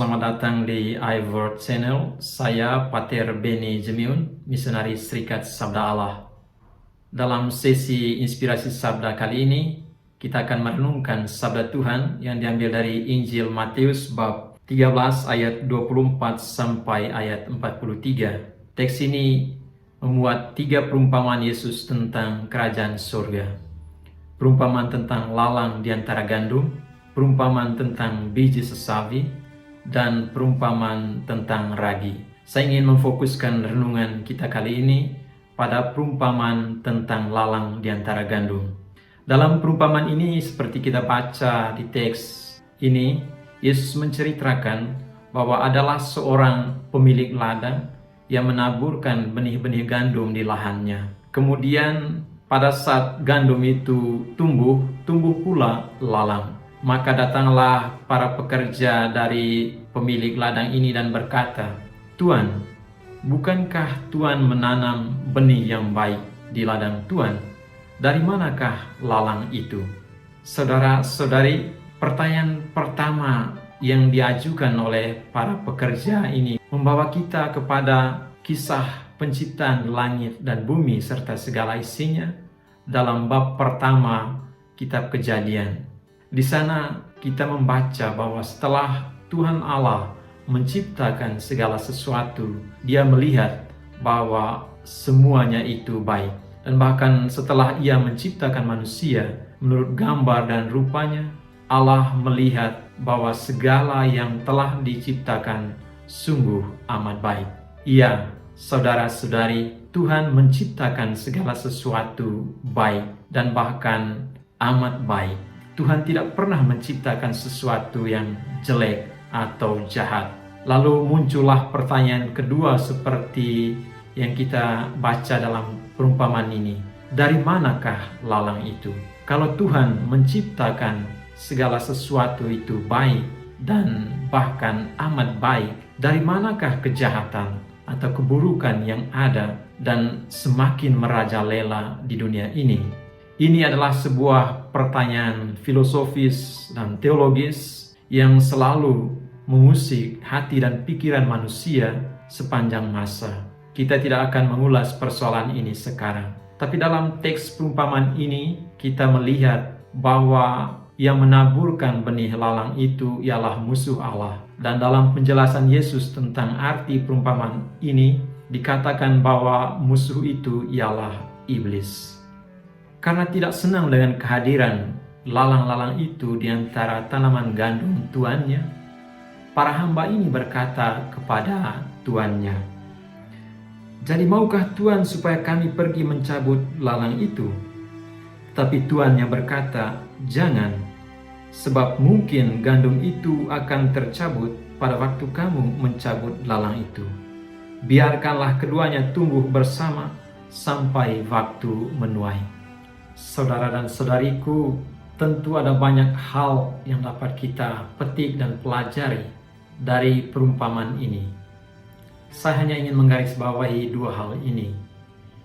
selamat datang di iWord Channel. Saya Pater Beni Jemiun, misionaris Serikat Sabda Allah. Dalam sesi inspirasi sabda kali ini, kita akan merenungkan sabda Tuhan yang diambil dari Injil Matius bab 13 ayat 24 sampai ayat 43. Teks ini memuat 3 perumpamaan Yesus tentang kerajaan surga. Perumpamaan tentang lalang di antara gandum, perumpamaan tentang biji sesawi, dan perumpamaan tentang ragi. Saya ingin memfokuskan renungan kita kali ini pada perumpamaan tentang lalang di antara gandum. Dalam perumpamaan ini, seperti kita baca di teks ini, Yesus menceritakan bahwa adalah seorang pemilik ladang yang menaburkan benih-benih gandum di lahannya. Kemudian pada saat gandum itu tumbuh pula lalang. Maka datanglah para pekerja dari pemilik ladang ini dan berkata, "Tuan, bukankah Tuan menanam benih yang baik di ladang Tuan? Dari manakah lalang itu?" Saudara-saudari, pertanyaan pertama yang diajukan oleh para pekerja ini membawa kita kepada kisah penciptaan langit dan bumi serta segala isinya dalam bab pertama kitab Kejadian. Di sana kita membaca bahwa setelah Tuhan Allah menciptakan segala sesuatu, Dia melihat bahwa semuanya itu baik. Dan bahkan setelah Ia menciptakan manusia menurut gambar dan rupanya, Allah melihat bahwa segala yang telah diciptakan sungguh amat baik. Iya, saudara-saudari, Tuhan menciptakan segala sesuatu baik dan bahkan amat baik. Tuhan tidak pernah menciptakan sesuatu yang jelek atau jahat. Lalu muncullah pertanyaan kedua seperti yang kita baca dalam perumpamaan ini. Dari manakah lalang itu? Kalau Tuhan menciptakan segala sesuatu itu baik dan bahkan amat baik, dari manakah kejahatan atau keburukan yang ada dan semakin merajalela di dunia ini? Ini adalah sebuah pertanyaan filosofis dan teologis yang selalu mengusik hati dan pikiran manusia sepanjang masa. Kita tidak akan mengulas persoalan ini sekarang. Tapi dalam teks perumpamaan ini, kita melihat bahwa yang menaburkan benih lalang itu ialah musuh Allah. Dan dalam penjelasan Yesus tentang arti perumpamaan ini, dikatakan bahwa musuh itu ialah iblis. Karena tidak senang dengan kehadiran lalang-lalang itu di antara tanaman gandum tuannya, para hamba ini berkata kepada tuannya, "Jadi maukah Tuan supaya kami pergi mencabut lalang itu?" Tapi tuannya berkata, "Jangan, sebab mungkin gandum itu akan tercabut pada waktu kamu mencabut lalang itu. Biarkanlah keduanya tumbuh bersama sampai waktu menuai." Saudara dan saudariku, tentu ada banyak hal yang dapat kita petik dan pelajari dari perumpamaan ini. Saya hanya ingin menggarisbawahi 2 hal ini.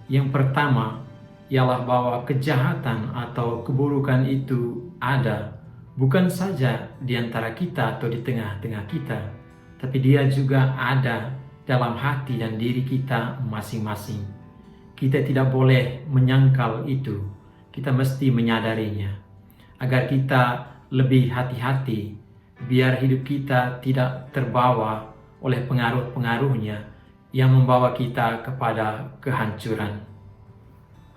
Yang pertama ialah bahwa kejahatan atau keburukan itu ada bukan saja di antara kita atau di tengah-tengah kita, tapi dia juga ada dalam hati dan diri kita masing-masing. Kita tidak boleh menyangkal itu. Kita mesti menyadarinya, agar kita lebih hati-hati, biar hidup kita tidak terbawa oleh pengaruh-pengaruhnya yang membawa kita kepada kehancuran.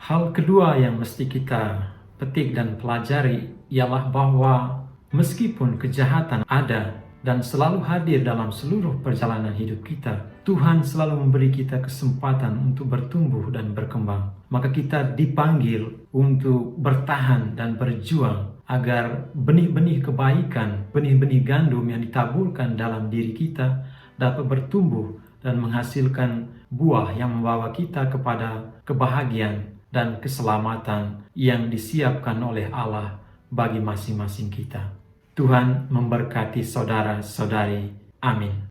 Hal kedua yang mesti kita petik dan pelajari ialah bahwa meskipun kejahatan ada dan selalu hadir dalam seluruh perjalanan hidup kita, Tuhan selalu memberi kita kesempatan untuk bertumbuh dan berkembang. Maka kita dipanggil untuk bertahan dan berjuang agar benih-benih kebaikan, benih-benih gandum yang ditaburkan dalam diri kita dapat bertumbuh dan menghasilkan buah yang membawa kita kepada kebahagiaan dan keselamatan yang disiapkan oleh Allah bagi masing-masing kita. Tuhan memberkati saudara-saudari. Amin.